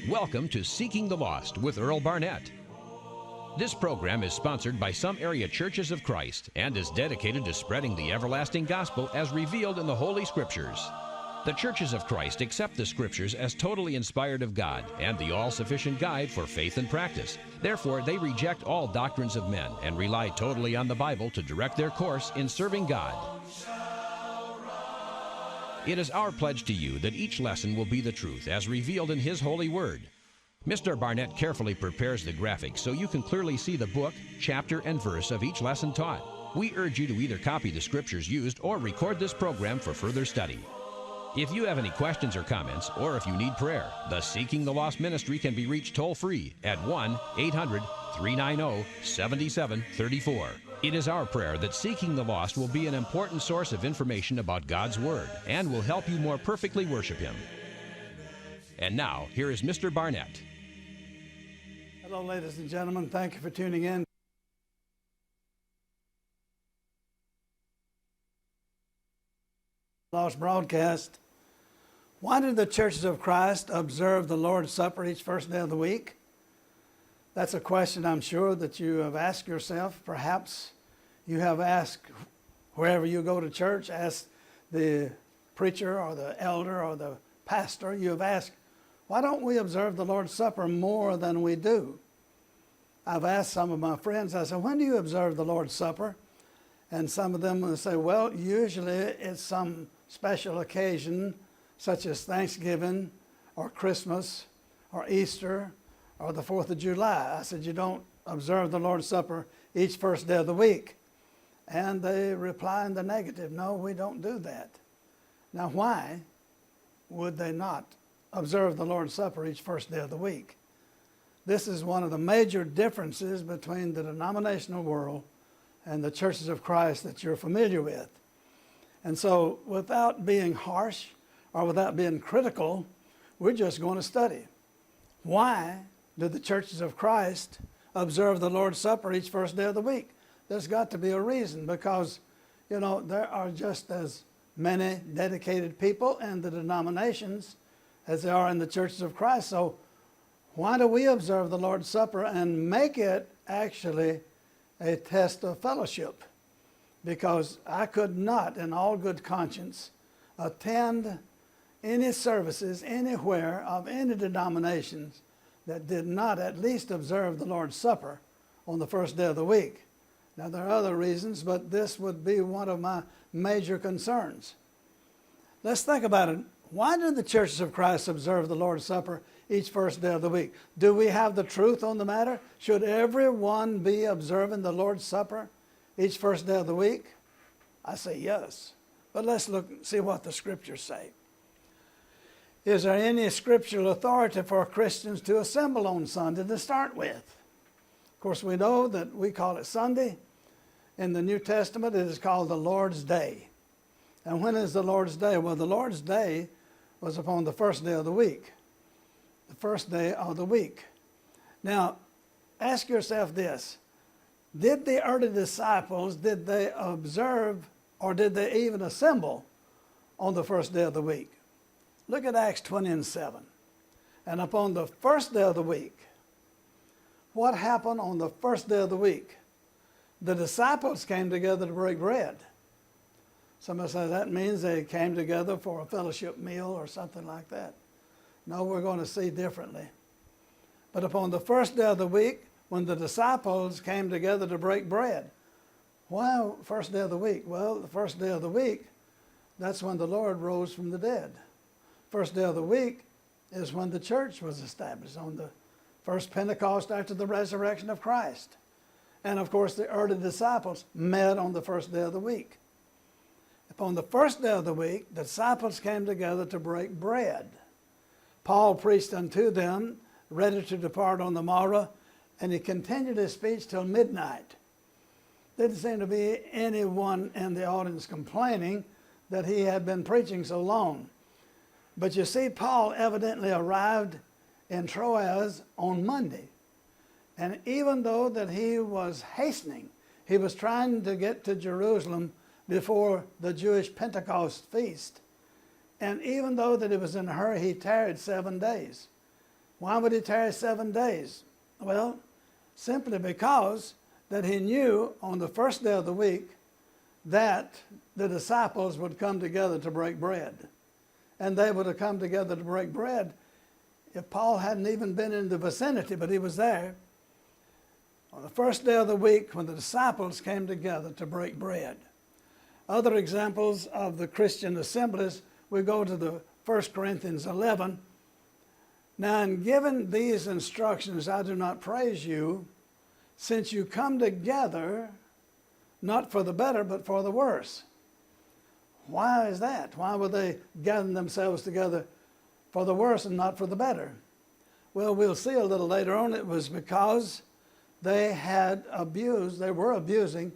Welcome to Seeking the Lost with Earl Barnett. This program is sponsored by some area churches of Christ and is dedicated to spreading the everlasting gospel as revealed in the Holy Scriptures. The churches of Christ accept the Scriptures as totally inspired of God and the all-sufficient guide for faith and practice. Therefore, they reject all doctrines of men and rely totally on the Bible to direct their course in serving God. It is our pledge to you that each lesson will be the truth as revealed in His holy word. Mr. Barnett carefully prepares the graphics so you can clearly see the book, chapter, and verse of each lesson taught. We urge you to either copy the scriptures used or record this program for further study. If you have any questions or comments, or if you need prayer, the Seeking the Lost ministry can be reached toll-free at 1-800-390-7734. It is our prayer that Seeking the Lost will be an important source of information about God's Word and will help you more perfectly worship Him. And now, here is Mr. Barnett. Hello, ladies and gentlemen. Thank you for tuning in. Lost broadcast. Why do the churches of Christ observe the Lord's Supper each first day of the week? That's a question I'm sure that you have asked yourself. Perhaps you have asked wherever you go to church, ask the preacher or the elder or the pastor, you have asked, why don't we observe the Lord's Supper more than we do? I've asked some of my friends, I said, when do you observe the Lord's Supper? And some of them will say, well, usually it's some special occasion such as Thanksgiving or Christmas or Easter or the 4th of July. I said, you don't observe the Lord's Supper each first day of the week. And they reply in the negative, no, we don't do that. Now, why would they not observe the Lord's Supper each first day of the week? This is one of the major differences between the denominational world and the churches of Christ that you're familiar with. And so, without being harsh or without being critical, we're just going to study. Why do the churches of Christ observe the Lord's Supper each first day of the week? There's got to be a reason, because, you know, there are just as many dedicated people in the denominations as there are in the churches of Christ. So why do we observe the Lord's Supper and make it actually a test of fellowship? Because I could not, in all good conscience, attend any services anywhere of any denominations that did not at least observe the Lord's Supper on the first day of the week. Now, there are other reasons, but this would be one of my major concerns. Let's think about it. Why do the churches of Christ observe the Lord's Supper each first day of the week? Do we have the truth on the matter? Should everyone be observing the Lord's Supper each first day of the week? I say yes. But let's look and see what the Scriptures say. Is there any scriptural authority for Christians to assemble on Sunday to start with? Of course, we know that we call it Sunday. In the New Testament, it is called the Lord's Day. And when is the Lord's Day? Well, the Lord's Day was upon the first day of the week. The first day of the week. Now, ask yourself this. Did the early disciples, did they observe or did they even assemble on the first day of the week? Look at Acts 20:7. And upon the first day of the week, what happened on the first day of the week? The disciples came together to break bread. Somebody says that means they came together for a fellowship meal or something like that. No, we're going to see differently. But upon the first day of the week, when the disciples came together to break bread. Why first day of the week? Well, the first day of the week, that's when the Lord rose from the dead. First day of the week is when the church was established, on the first Pentecost after the resurrection of Christ. And of course, the early disciples met on the first day of the week. Upon the first day of the week, the disciples came together to break bread. Paul preached unto them, ready to depart on the morrow, and he continued his speech till midnight. Didn't seem to be anyone in the audience complaining that he had been preaching so long. But you see, Paul evidently arrived in Troas on Monday. And even though that he was hastening, he was trying to get to Jerusalem before the Jewish Pentecost feast. And even though that he was in a hurry, he tarried 7 days. Why would he tarry 7 days? Well, simply because that he knew on the first day of the week that the disciples would come together to break bread. And they would have come together to break bread if Paul hadn't even been in the vicinity, but he was there. On the first day of the week when the disciples came together to break bread. Other examples of the Christian assemblies, we go to the 1 Corinthians 11. Now, in giving these instructions, I do not praise you, since you come together, not for the better, but for the worse. Why is that? Why were they gathering themselves together for the worse and not for the better? Well, we'll see a little later on it was because they were abusing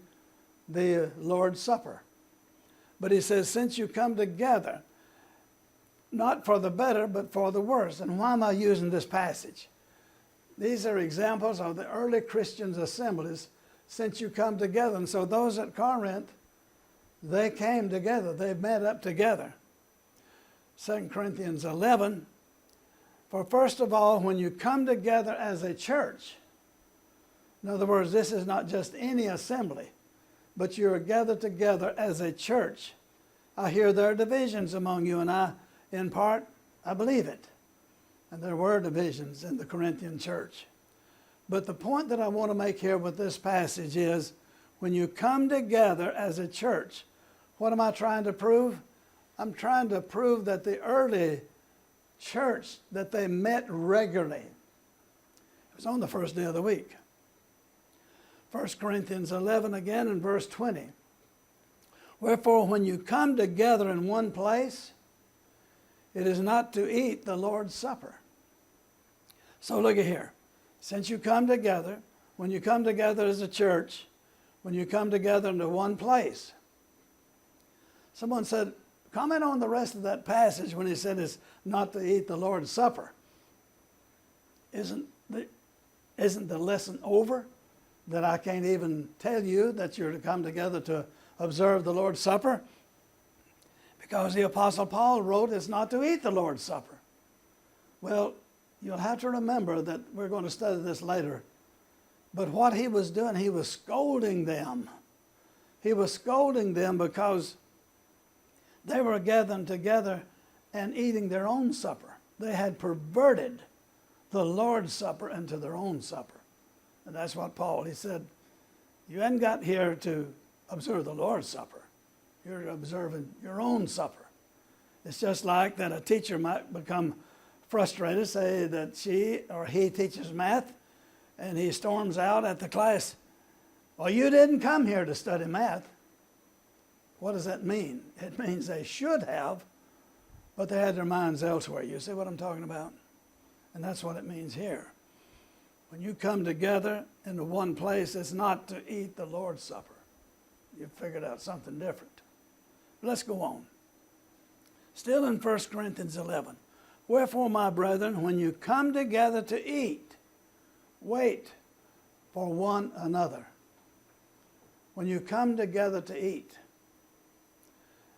the Lord's Supper. But he says, since you come together, not for the better, but for the worse. And why am I using this passage? These are examples of the early Christians' assemblies, since you come together. And so those at Corinth, they came together. They met up together. 2 Corinthians 11, for first of all, when you come together as a church, in other words, this is not just any assembly, but you are gathered together as a church. I hear there are divisions among you, and in part, I believe it. And there were divisions in the Corinthian church. But the point that I want to make here with this passage is, when you come together as a church, what am I trying to prove? I'm trying to prove that the early church, that they met regularly. It was on the first day of the week. 1 Corinthians 11 again in verse 20. Wherefore, when you come together in one place, it is not to eat the Lord's Supper. So look at here. Since you come together, when you come together as a church, when you come together into one place. Someone said, comment on the rest of that passage when he said it's not to eat the Lord's Supper. Isn't the lesson over? That I can't even tell you that you're to come together to observe the Lord's Supper? Because the Apostle Paul wrote it's not to eat the Lord's Supper. Well, you'll have to remember that we're going to study this later. But what he was doing, he was scolding them. He was scolding them because they were gathering together and eating their own supper. They had perverted the Lord's Supper into their own supper. And that's what Paul, he said, you hadn't got here to observe the Lord's Supper. You're observing your own supper. It's just like that a teacher might become frustrated, say that she or he teaches math, and he storms out at the class, well, you didn't come here to study math. What does that mean? It means they should have, but they had their minds elsewhere. You see what I'm talking about? And that's what it means here. When you come together into one place, it's not to eat the Lord's Supper. You've figured out something different. Let's go on. Still in 1 Corinthians 11. Wherefore, my brethren, when you come together to eat, wait for one another. When you come together to eat,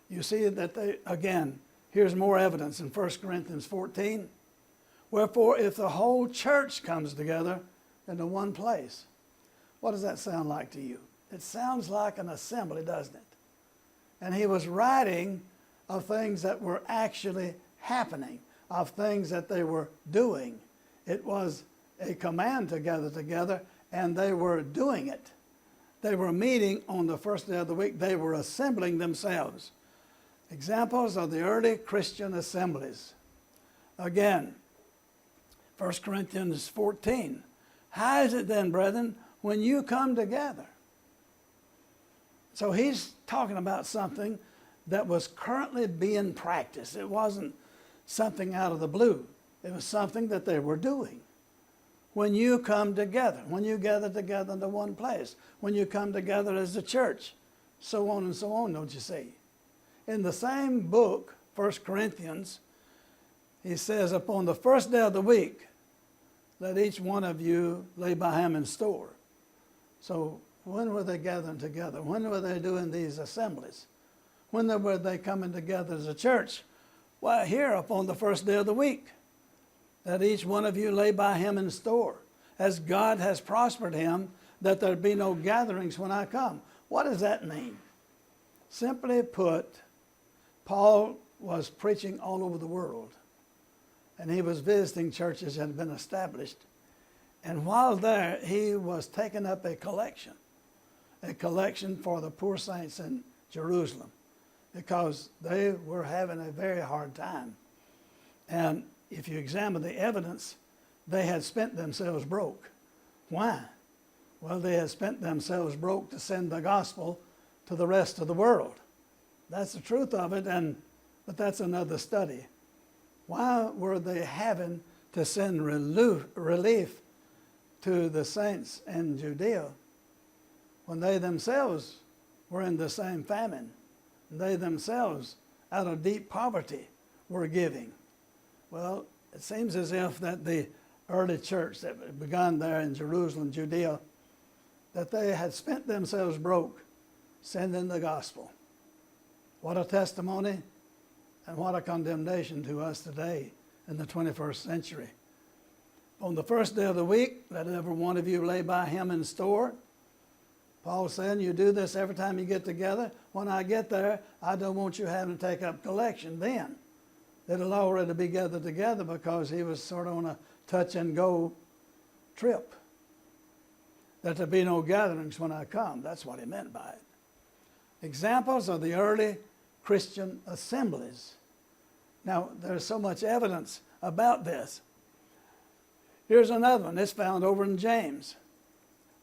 you see that here's more evidence in 1 Corinthians 14. Wherefore, if the whole church comes together into one place, what does that sound like to you? It sounds like an assembly, doesn't it? And he was writing of things that were actually happening, of things that they were doing. It was a command to gather together, and they were doing it. They were meeting on the first day of the week. They were assembling themselves. Examples of the early Christian assemblies. Again, 1 Corinthians 14. How is it then, brethren, when you come together? So he's talking about something that was currently being practiced. It wasn't something out of the blue. It was something that they were doing. When you come together, when you gather together into one place, when you come together as a church, so on and so on, don't you see? In the same book, 1 Corinthians, he says, upon the first day of the week, let each one of you lay by him in store. So when were they gathering together? When were they doing these assemblies? When were they coming together as a church? Well, here upon the first day of the week. that each one of you lay by him in store, as God has prospered him, that there be no gatherings when I come. What does that mean? Simply put, Paul was preaching all over the world, and he was visiting churches that had been established. And while there, he was taking up a collection for the poor saints in Jerusalem, because they were having a very hard time. And if you examine the evidence, they had spent themselves broke. Why? Well, they had spent themselves broke to send the gospel to the rest of the world. That's the truth of it, but that's another study. Why were they having to send relief to the saints in Judea when they themselves were in the same famine? They themselves, out of deep poverty, were giving. Well, it seems as if that the early church that began there in Jerusalem, Judea, that they had spent themselves broke sending the gospel. What a testimony and what a condemnation to us today in the 21st century. On the first day of the week, let every one of you lay by him in store. Paul said, you do this every time you get together. When I get there, I don't want you having to take up collection then. It'll already be gathered together, because he was sort of on a touch and go trip. That there be no gatherings when I come. That's what he meant by it. Examples of the early Christian assemblies. Now, there's so much evidence about this. Here's another one. It's found over in James.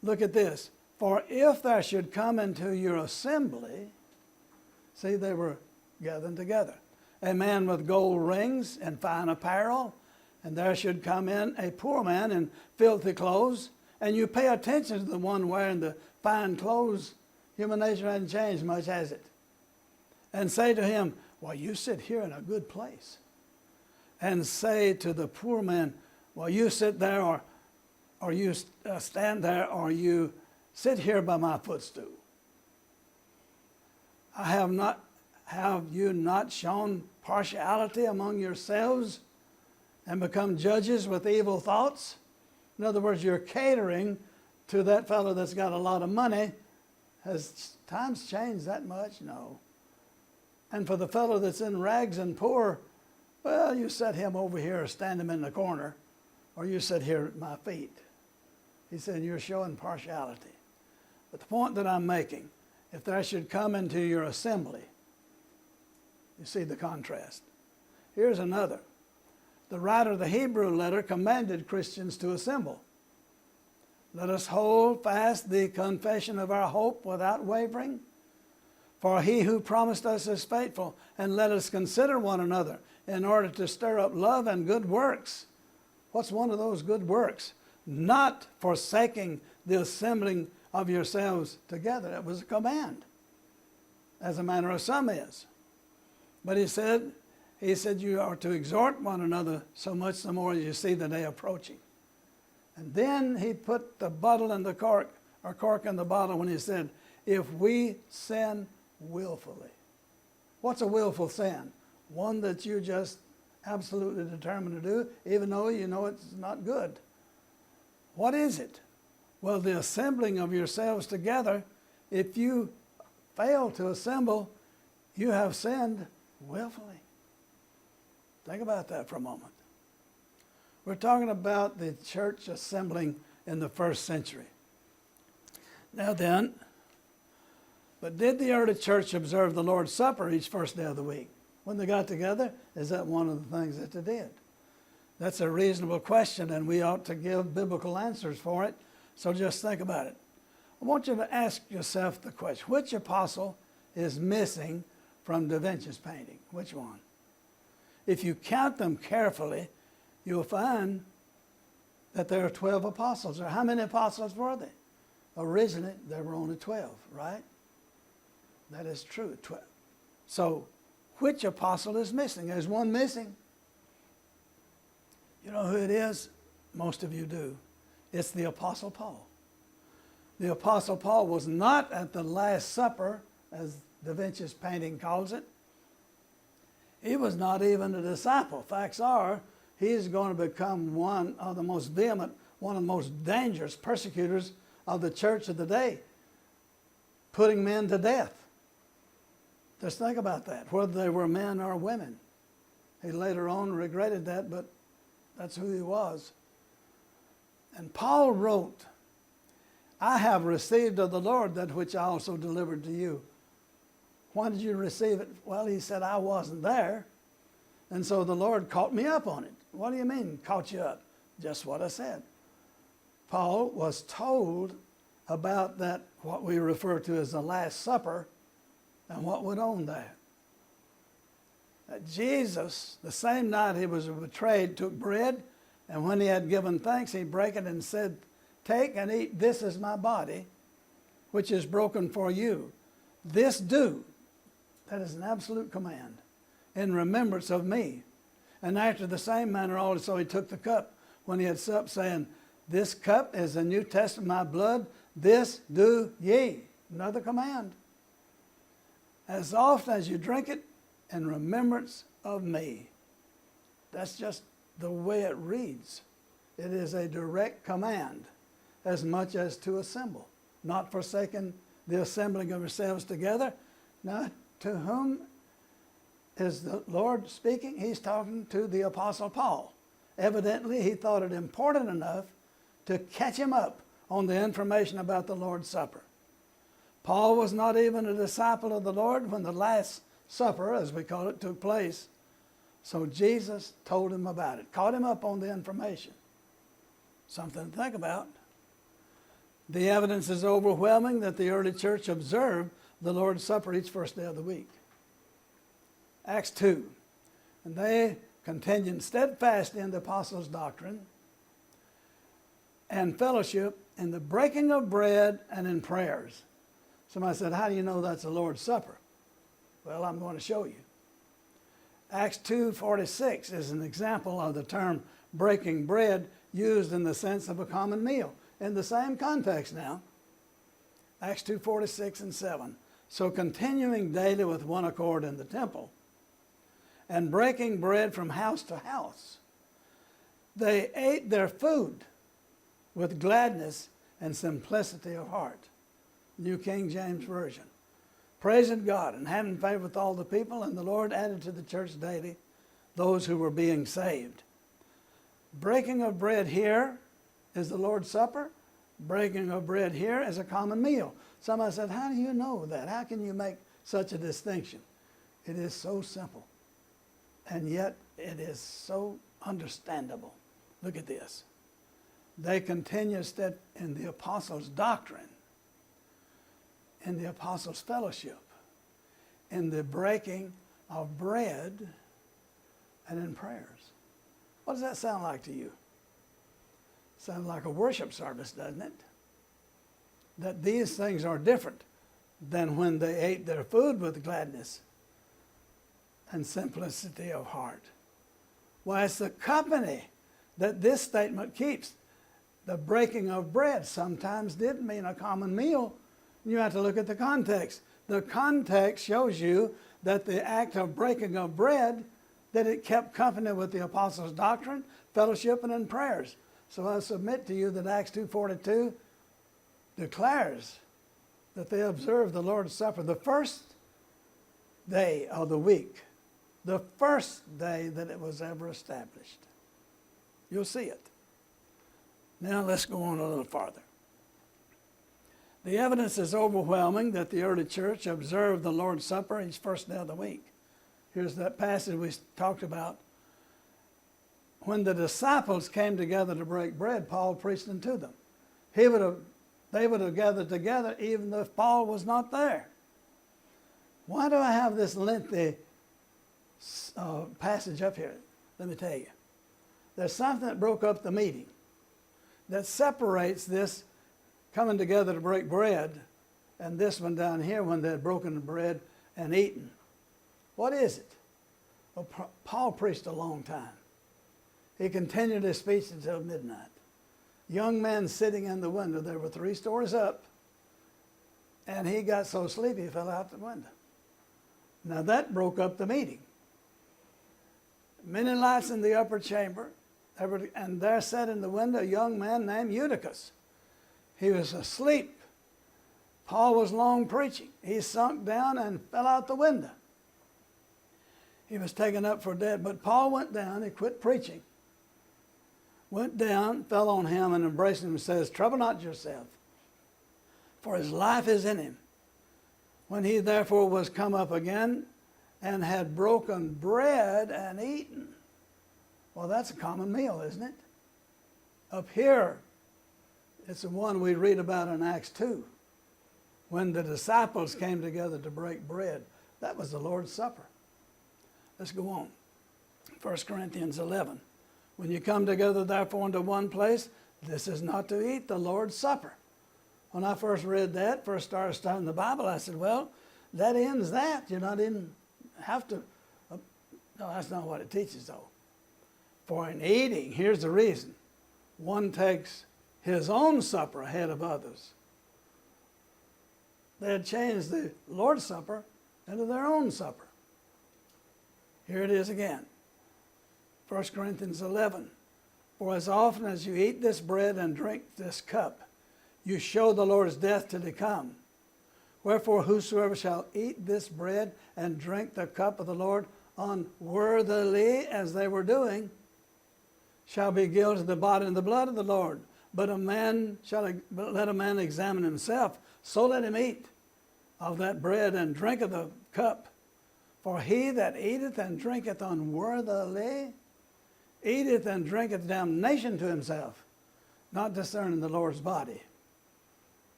Look at this. For if there should come into your assembly, see, they were gathering together, a man with gold rings and fine apparel, and there should come in a poor man in filthy clothes, and you pay attention to the one wearing the fine clothes, human nature hasn't changed much, has it? And say to him, well, you sit here in a good place. And say to the poor man, well, you sit there, or you stand there, or you sit here by my footstool. Have you not shown partiality among yourselves and become judges with evil thoughts? In other words, you're catering to that fellow that's got a lot of money. Has times changed that much? No. And for the fellow that's in rags and poor, well, you set him over here or stand him in the corner, or you sit here at my feet. He said, you're showing partiality. But the point that I'm making, if there should come into your assembly, you see the contrast. Here's another. The writer of the Hebrew letter commanded Christians to assemble. Let us hold fast the confession of our hope without wavering. For he who promised us is faithful, and let us consider one another in order to stir up love and good works. What's one of those good works? Not forsaking the assembling of yourselves together. It was a command, as a manner of some is. But he said you are to exhort one another so much the more as you see the day approaching. And then he put the bottle in the cork, or cork in the bottle, when he said, if we sin willfully. What's a willful sin? One that you just absolutely determined to do, even though you know it's not good. What is it? Well, the assembling of yourselves together. If you fail to assemble, you have sinned willfully. Think about that for a moment. We're talking about the church assembling in the first century. Now then, but did the early church observe the Lord's Supper each first day of the week? When they got together, is that one of the things that they did? That's a reasonable question, and we ought to give biblical answers for it. So just think about it. I want you to ask yourself the question, which apostle is missing from Da Vinci's painting? Which one? If you count them carefully, you'll find that there are 12 apostles. Or how many apostles were there? Originally, there were only 12, right? That is true, 12. So, which apostle is missing? There's one missing. You know who it is? Most of you do. It's the Apostle Paul. The Apostle Paul was not at the Last Supper, as Da Vinci's painting calls it. He was not even a disciple. Facts are, he's going to become one of the most vehement, one of the most dangerous persecutors of the church of the day, putting men to death. Just think about that, whether they were men or women. He later on regretted that, but that's who he was. And Paul wrote, I have received of the Lord that which I also delivered to you. Why did you receive it? Well, he said, I wasn't there. And so the Lord caught me up on it. What do you mean, caught you up? Just what I said. Paul was told about that, what we refer to as the Last Supper, and what went on there. That Jesus, the same night he was betrayed, took bread, and when he had given thanks, he brake it and said, take and eat, this is my body, which is broken for you. This do, that is an absolute command, in remembrance of me. And after the same manner also he took the cup when he had supped, saying, this cup is the New Testament of my blood, this do ye. Another command. As often as you drink it, in remembrance of me. That's just the way it reads. It is a direct command, as much as to assemble, not forsaking the assembling of yourselves together. Now, to whom is the Lord speaking? He's talking to the Apostle Paul. Evidently, he thought it important enough to catch him up on the information about the Lord's Supper. Paul was not even a disciple of the Lord when the Last Supper, as we call it, took place. So Jesus told him about it, caught him up on the information. Something to think about. The evidence is overwhelming that the early church observed the Lord's Supper each first day of the week. Acts 2. And they continued steadfast in the apostles' doctrine and fellowship, in the breaking of bread and in prayers. Somebody said, how do you know that's the Lord's Supper? Well, I'm going to show you. Acts 2:46 is an example of the term breaking bread used in the sense of a common meal. In the same context now. Acts 2:46 and 7. So continuing daily with one accord in the temple and breaking bread from house to house, they ate their food with gladness and simplicity of heart. New King James Version. Praising God and having favor with all the people, and the Lord added to the church daily those who were being saved. Breaking of bread here is the Lord's Supper. Breaking of bread here is a common meal. Somebody said, how do you know that? How can you make such a distinction? It is so simple, and yet it is so understandable. Look at this. They continue in the apostles' doctrine, in the apostles' fellowship, in the breaking of bread, and in prayers. What does that sound like to you? Sounds like a worship service, doesn't it? That these things are different than when they ate their food with gladness and simplicity of heart. Why, it's the company that this statement keeps. The breaking of bread sometimes did mean a common meal. You have to look at the context. The context shows you that the act of breaking of bread, that it kept company with the apostles' doctrine, fellowship, and in prayers. So I submit to you that Acts 2:42 declares that they observed the Lord's Supper the first day of the week, the first day that it was ever established. You'll see it. Now let's go on a little farther. The evidence is overwhelming that the early church observed the Lord's Supper each first day of the week. Here's that passage we talked about. When the disciples came together to break bread, Paul preached unto them. They would have gathered together even if Paul was not there. Why do I have this lengthy passage up here? Let me tell you. There's something that broke up the meeting that separates this coming together to break bread and this one down here when they had broken the bread and eaten. What is it? Well, Paul preached a long time. He continued his speech until midnight. Young man sitting in the window, there were 3 stories up, and he got so sleepy he fell out the window. Now that broke up the meeting. Many lights in the upper chamber, and there sat in the window a young man named Eutychus. He was asleep. Paul was long preaching. He sunk down and fell out the window. He was taken up for dead. But Paul went down. He quit preaching. Went down, fell on him, and embraced him and says, "Trouble not yourself, for his life is in him." When he therefore was come up again and had broken bread and eaten. Well, that's a common meal, isn't it? Up here, it's the one we read about in Acts 2. When the disciples came together to break bread, that was the Lord's Supper. Let's go on. 1 Corinthians 11. When you come together, therefore, into one place, this is not to eat the Lord's Supper. When I first read that, first started studying the Bible, I said, well, that ends that. You're not even have to. No, that's not what it teaches, though. For in eating, here's the reason. One takes his own supper ahead of others. They had changed the Lord's Supper into their own supper. Here it is again. 1 Corinthians 11. For as often as you eat this bread and drink this cup, you show the Lord's death till he come. Wherefore whosoever shall eat this bread and drink the cup of the Lord unworthily, as they were doing, shall be guilty of the body and the blood of the Lord. But let a man examine himself, so let him eat of that bread and drink of the cup. For he that eateth and drinketh unworthily eateth and drinketh damnation to himself, not discerning the Lord's body.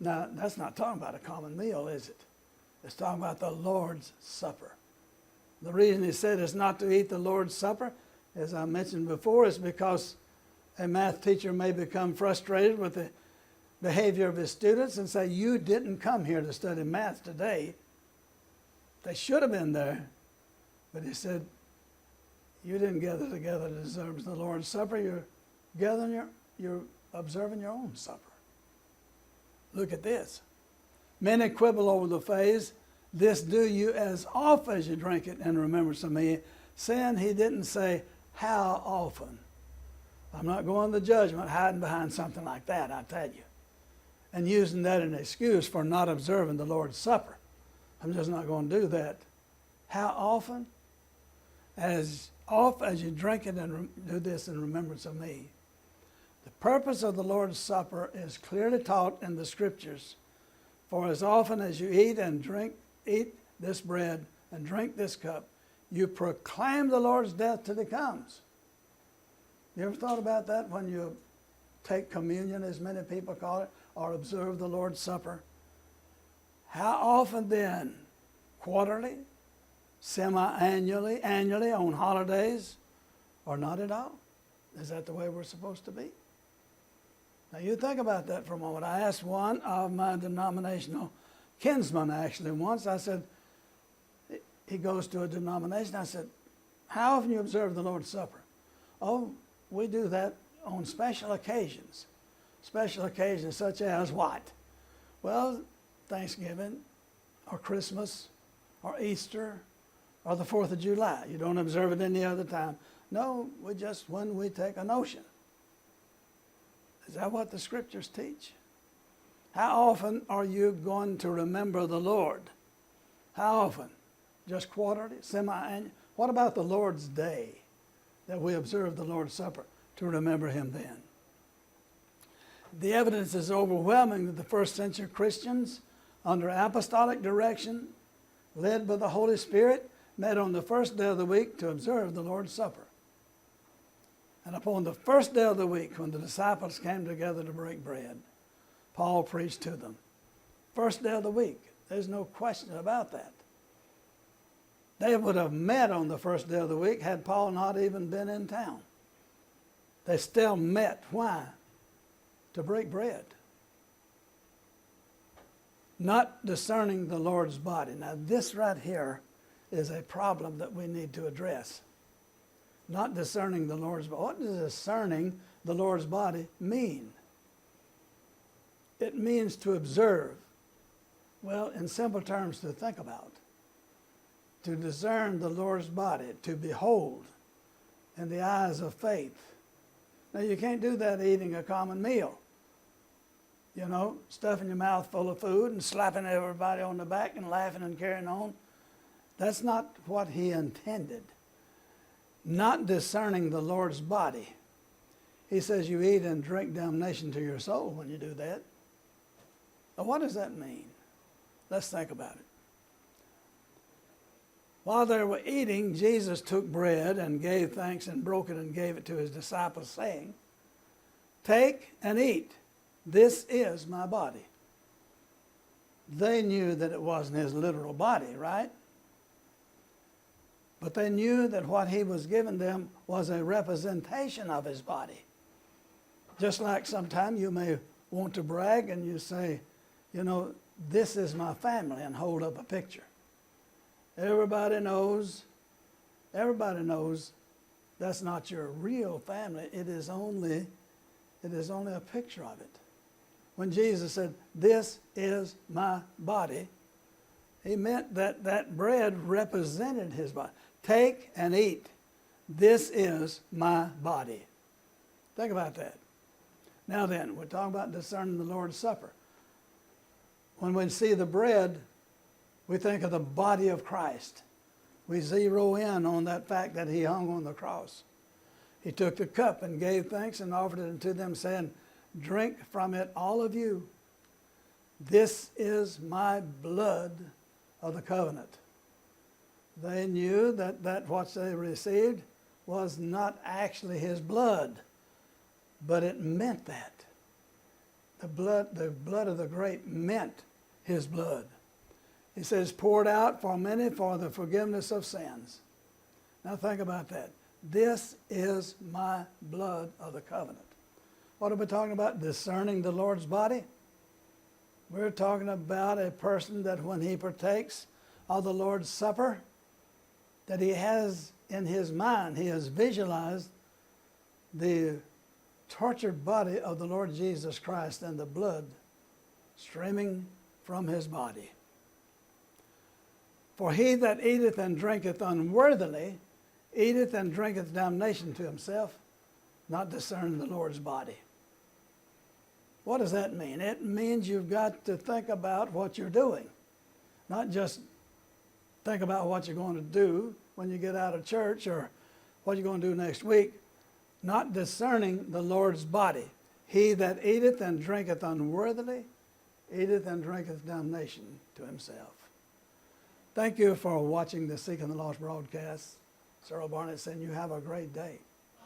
Now, that's not talking about a common meal, is it? It's talking about the Lord's Supper. The reason he said it's not to eat the Lord's Supper, as I mentioned before, is because a math teacher may become frustrated with the behavior of his students and say, you didn't come here to study math today. They should have been there. But he said, you didn't gather together to observe the Lord's Supper. You're observing your own supper. Look at this. Many quibble over the phrase, this do you as oft as you drink it in remembrance of me, saying he didn't say how often. I'm not going to judgment hiding behind something like that, I tell you, and using that as an excuse for not observing the Lord's Supper. I'm just not going to do that. How often? As oft as you drink it and do this in remembrance of me. The purpose of the Lord's Supper is clearly taught in the Scriptures. For as often as you eat this bread and drink this cup, you proclaim the Lord's death till he comes. You ever thought about that when you take communion, as many people call it, or observe the Lord's Supper? How often then? Quarterly? Semi-annually? Annually? On holidays? Or not at all? Is that the way we're supposed to be? Now you think about that for a moment. I asked one of my denominational kinsmen actually once. I said, he goes to a denomination. I said, how often you observe the Lord's Supper? Oh, we do that on special occasions. Special occasions such as what? Well, Thanksgiving or Christmas or Easter or the 4th of July. You don't observe it any other time. No, when we take a notion. Is that what the Scriptures teach? How often are you going to remember the Lord? How often? Just quarterly, semi-annual? What about the Lord's Day, that we observe the Lord's Supper to remember him then? The evidence is overwhelming that the first century Christians, under apostolic direction, led by the Holy Spirit, met on the first day of the week to observe the Lord's Supper. And upon the first day of the week, when the disciples came together to break bread, Paul preached to them. First day of the week. There's no question about that. They would have met on the first day of the week had Paul not even been in town. They still met. Why? To break bread. Not discerning the Lord's body. Now this right here is a problem that we need to address. Not discerning the Lord's body. What does discerning the Lord's body mean? It means to observe. Well, in simple terms, to think about. To discern the Lord's body, to behold, in the eyes of faith. Now, you can't do that eating a common meal. You know, stuffing your mouth full of food and slapping everybody on the back and laughing and carrying on. That's not what he intended. Not discerning the Lord's body. He says you eat and drink damnation to your soul when you do that. Now, what does that mean? Let's think about it. While they were eating, Jesus took bread and gave thanks and broke it and gave it to his disciples, saying, "Take and eat. This is my body." They knew that it wasn't his literal body, right? But they knew that what he was giving them was a representation of his body. Just like sometimes you may want to brag and you say, you know, this is my family, and hold up a picture. Everybody knows that's not your real family. It is only a picture of it. When Jesus said, "This is my body," he meant that that bread represented his body. Take and eat. This is my body. Think about that. Now then, we're talking about discerning the Lord's Supper. When we see the bread, we think of the body of Christ. We zero in on that fact that he hung on the cross. He took the cup and gave thanks and offered it unto them, saying, "Drink from it, all of you. This is my blood of the covenant." They knew that what they received was not actually his blood, but it meant that. The blood of the grape meant his blood. He says, poured out for many for the forgiveness of sins. Now think about that. This is my blood of the covenant. What are we talking about? Discerning the Lord's body? We're talking about a person that when he partakes of the Lord's Supper, that he has in his mind, he has visualized the tortured body of the Lord Jesus Christ and the blood streaming from his body. For he that eateth and drinketh unworthily eateth and drinketh damnation to himself, not discerning the Lord's body. What does that mean? It means you've got to think about what you're doing. Not just think about what you're going to do when you get out of church or what you're going to do next week. Not discerning the Lord's body. He that eateth and drinketh unworthily eateth and drinketh damnation to himself. Thank you for watching the Seeking the Lost broadcast. Earl Barnett saying you have a great day.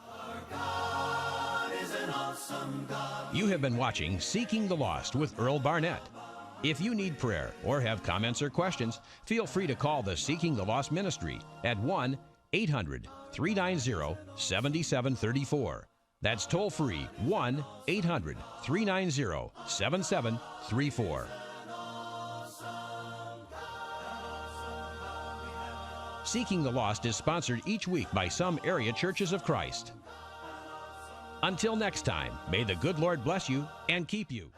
Our God is an awesome God. You have been watching Seeking the Lost with Earl Barnett. If you need prayer or have comments or questions, feel free to call the Seeking the Lost Ministry at 1-800-390-7734. That's toll free, 1-800-390-7734. Seeking the Lost is sponsored each week by some area churches of Christ. Until next time, may the good Lord bless you and keep you.